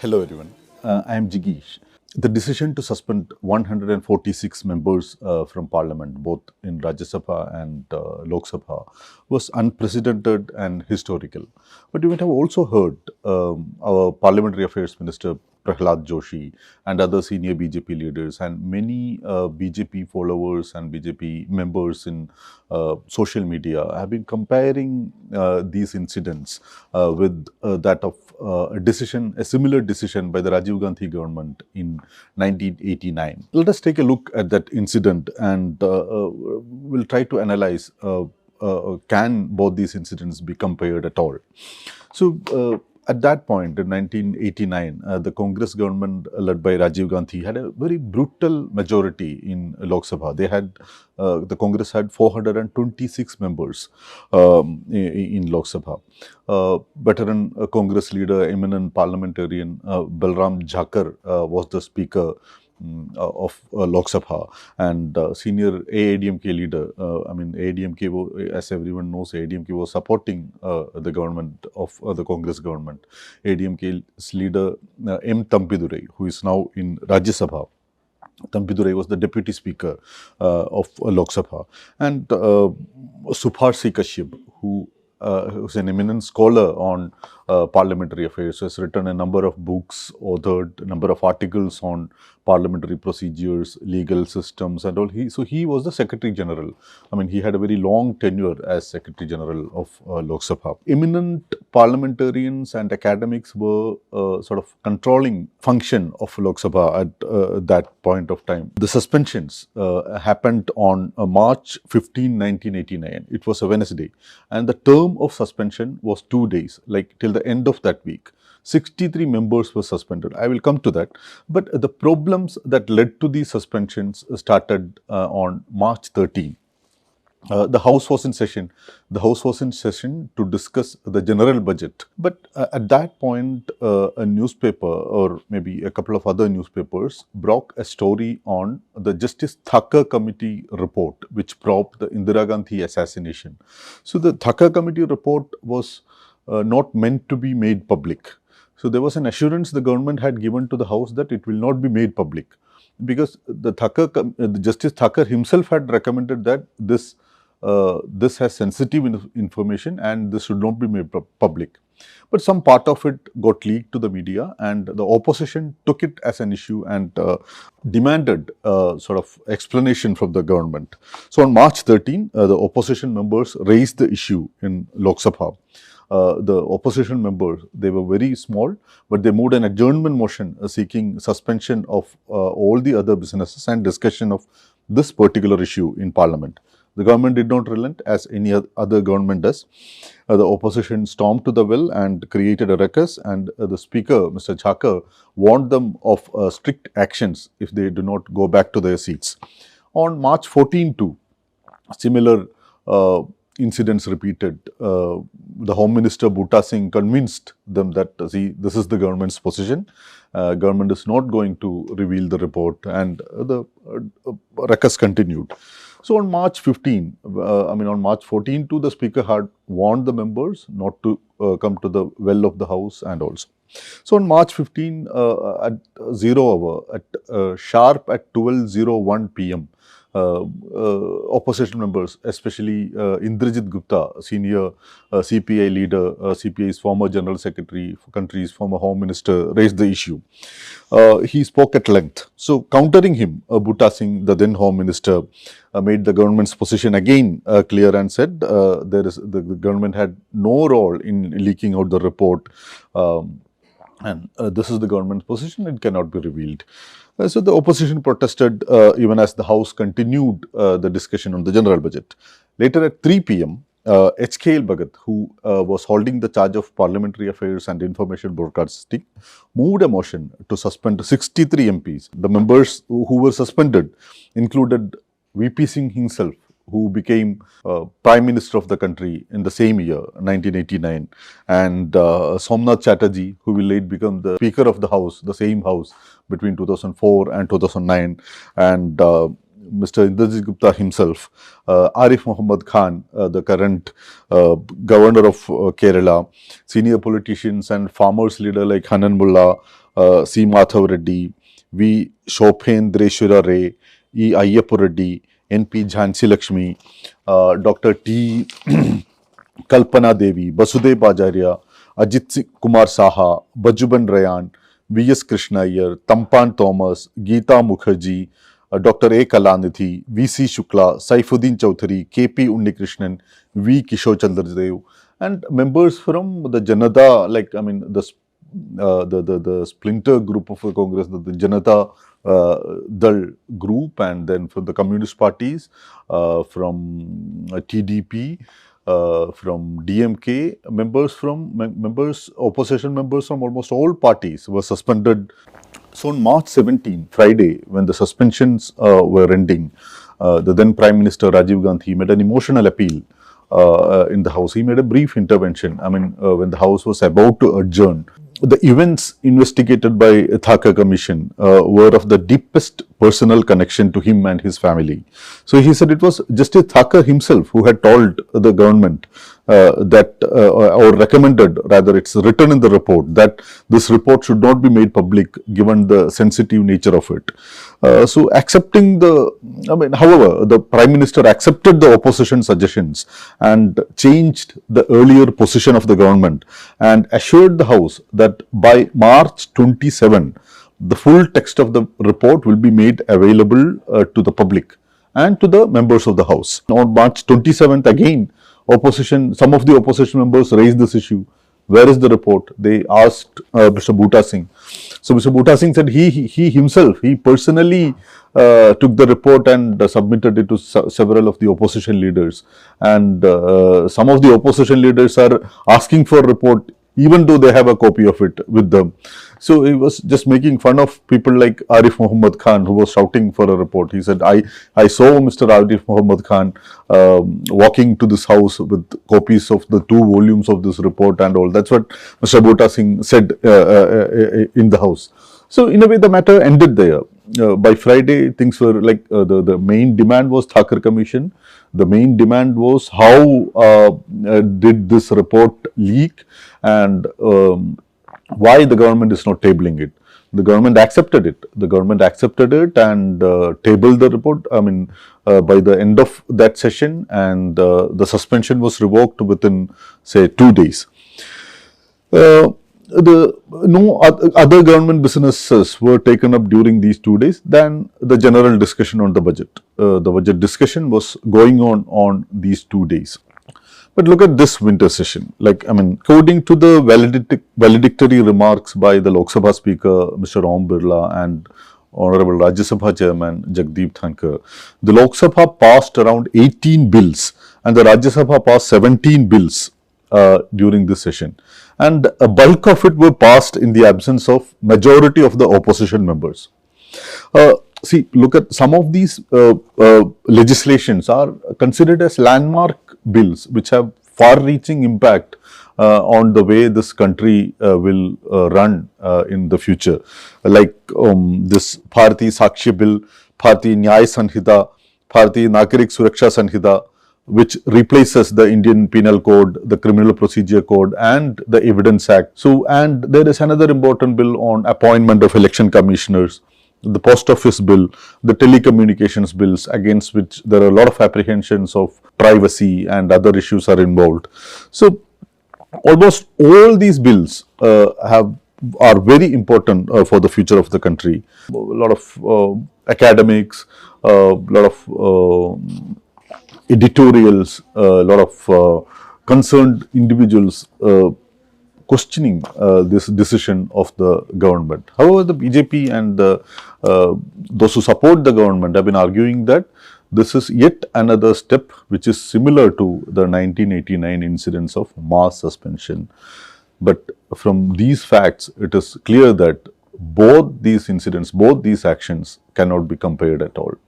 Hello everyone, I am Jigeesh. The decision to suspend 146 members from Parliament, both in Rajya Sabha and Lok Sabha, was unprecedented and historical. But you might have also heard our Parliamentary Affairs Minister Pralhad Joshi and other senior BJP leaders and many BJP followers and BJP members in social media have been comparing these incidents with that of a similar decision by the Rajiv Gandhi government in 1989. Let us take a look at that incident and we'll try to analyze can both these incidents be compared at all. So, at that point in 1989, the Congress government led by Rajiv Gandhi had a very brutal majority in Lok Sabha. The Congress had 426 members in Lok Sabha. Veteran Congress leader, eminent parliamentarian Balram Jakhar was the speaker of Lok Sabha, and senior AIDMK leader, AIDMK, as everyone knows, AIDMK was supporting the government of the Congress government. AIDMK's leader M. Thampidurai, who is now in Rajya Sabha. Thampidurai was the deputy speaker of Lok Sabha, and Subhash Kashyap, who's an eminent scholar on parliamentary affairs, has written a number of books, authored a number of articles on parliamentary procedures, legal systems and all. So he was the Secretary General. He had a very long tenure as Secretary General of Lok Sabha. Eminent parliamentarians and academics were sort of controlling function of Lok Sabha at that point of time. The suspensions happened on March 15, 1989. It was a Wednesday, and the term of suspension was 2 days, like till the end of that week. 63 members were suspended. I will come to that. But the problems that led to these suspensions started on March 13. The House was in session. The House was in session to discuss the general budget. But at that point, a newspaper, or maybe a couple of other newspapers, broke a story on the Justice Thakker Committee report, which probed the Indira Gandhi assassination. So the Thakker Committee report was not meant to be made public. So there was an assurance the government had given to the House that it will not be made public, because the Justice Thakker himself had recommended that this has sensitive information and this should not be made public. But some part of it got leaked to the media, and the opposition took it as an issue and demanded sort of explanation from the government. So on March 13, the opposition members raised the issue in Lok Sabha. The opposition members, they were very small, but they moved an adjournment motion seeking suspension of all the other businesses and discussion of this particular issue in Parliament. The government did not relent, as any other government does. The opposition stormed to the well and created a ruckus, and the Speaker, Mr. Thakker, warned them of strict actions if they do not go back to their seats. On March 14 too, similar incidents repeated. The Home Minister Bhutta Singh convinced them that, see, this is the government's position. Government is not going to reveal the report, and the ruckus continued. So on March 15, on March 14 too, the Speaker had warned the members not to come to the well of the House and also. So on March 15, at 0 hour, at sharp at 12:01 p.m., opposition members, especially Indrajit Gupta, senior CPI leader, CPI's former General Secretary, country's former Home Minister, raised the issue. He spoke at length. So countering him, Bhutta Singh, the then Home Minister, made the government's position again clear and said the government had no role in leaking out the report. And this is the government's position, it cannot be revealed. So the opposition protested even as the House continued the discussion on the general budget. Later at 3 p.m., H.K.L. Bhagat, who was holding the charge of Parliamentary Affairs and Information Broadcasting, moved a motion to suspend 63 MPs. The members who were suspended included VP Singh himself, who became Prime Minister of the country in the same year, 1989, and Somnath Chatterjee, who will later become the Speaker of the House, the same House, between 2004 and 2009, and Mr. Indrajit Gupta himself, Arif Muhammad Khan, the current Governor of Kerala, senior politicians and farmers leader like Hanan Mullah, C. Madhav Reddy, V. Shobhendreshwara Ray, E. Ayyappa Reddy, N. P. Jhansi Lakshmi, Dr. T. Kalpana Devi, Basudev Acharya, Ajit Kumar Saha, Bajuban Rayan, V.S. Krishna Iyer, Tampan Thomas, Geeta Mukherjee, Dr. A. Kalanidhi, V.C. Shukla, Saifuddin Chowdhury, K.P. Unnikrishnan, V. Kishore Chandradev, and members from the Janata, like the splinter group of the Congress, the Janata Dal group, and then from the communist parties, from TDP, from DMK, opposition members from almost all parties were suspended. So on March 17, Friday, when the suspensions were ending, the then Prime Minister Rajiv Gandhi made an emotional appeal in the House. He made a brief intervention. When the House was about to adjourn, the events investigated by Thakker Commission were of the deepest personal connection to him and his family. So he said it was Justice Thakker himself who had told the government or recommended, rather it's written in the report, that this report should not be made public given the sensitive nature of it. So accepting however, the Prime Minister accepted the opposition suggestions and changed the earlier position of the government and assured the House that by March 27, the full text of the report will be made available to the public and to the members of the House. On March 27th, again, some of the opposition members raised this issue. Where is the report? They asked Mr. Bhuta Singh. So Mr. Bhuta Singh said he personally took the report and submitted it to several of the opposition leaders. And some of the opposition leaders are asking for a report even though they have a copy of it with them. So he was just making fun of people like Arif Muhammad Khan, who was shouting for a report. He said, I saw Mr. Arif Muhammad Khan walking to this house with copies of the 2 volumes of this report and all. That's what Mr. Bhuta Singh said in the House. So in a way, the matter ended there. By Friday, things were like the main demand was Thakker Commission. The main demand was how did this report leak and why the government is not tabling it. The government accepted it. The government accepted it and tabled the report. By the end of that session, and the suspension was revoked within, say, 2 days. No other government businesses were taken up during these 2 days than the general discussion on the budget. The budget discussion was going on these 2 days. But look at this winter session. According to the valedictory remarks by the Lok Sabha Speaker, Mr. Om Birla, and Honorable Rajya Sabha Chairman Jagdeep Thankar, the Lok Sabha passed around 18 bills and the Rajya Sabha passed 17 bills during this session. And a bulk of it were passed in the absence of majority of the opposition members. Look at some of these legislations are considered as landmark bills which have far-reaching impact on the way this country will run in the future. Like this Bharati Sakshi Bill, Bharati Nyay Sanhita, Bharati Nagarik Suraksha Sanhita, which replaces the Indian Penal Code, the Criminal Procedure Code and the Evidence Act. And there is another important bill on appointment of election commissioners, the Post Office Bill, the Telecommunications Bills, against which there are a lot of apprehensions of privacy and other issues are involved. So almost all these bills are very important for the future of the country. A lot of academics, a lot of editorials, a lot of concerned individuals questioning this decision of the government. However, the BJP and those who support the government have been arguing that this is yet another step which is similar to the 1989 incidents of mass suspension. But from these facts, it is clear that both these incidents, both these actions cannot be compared at all.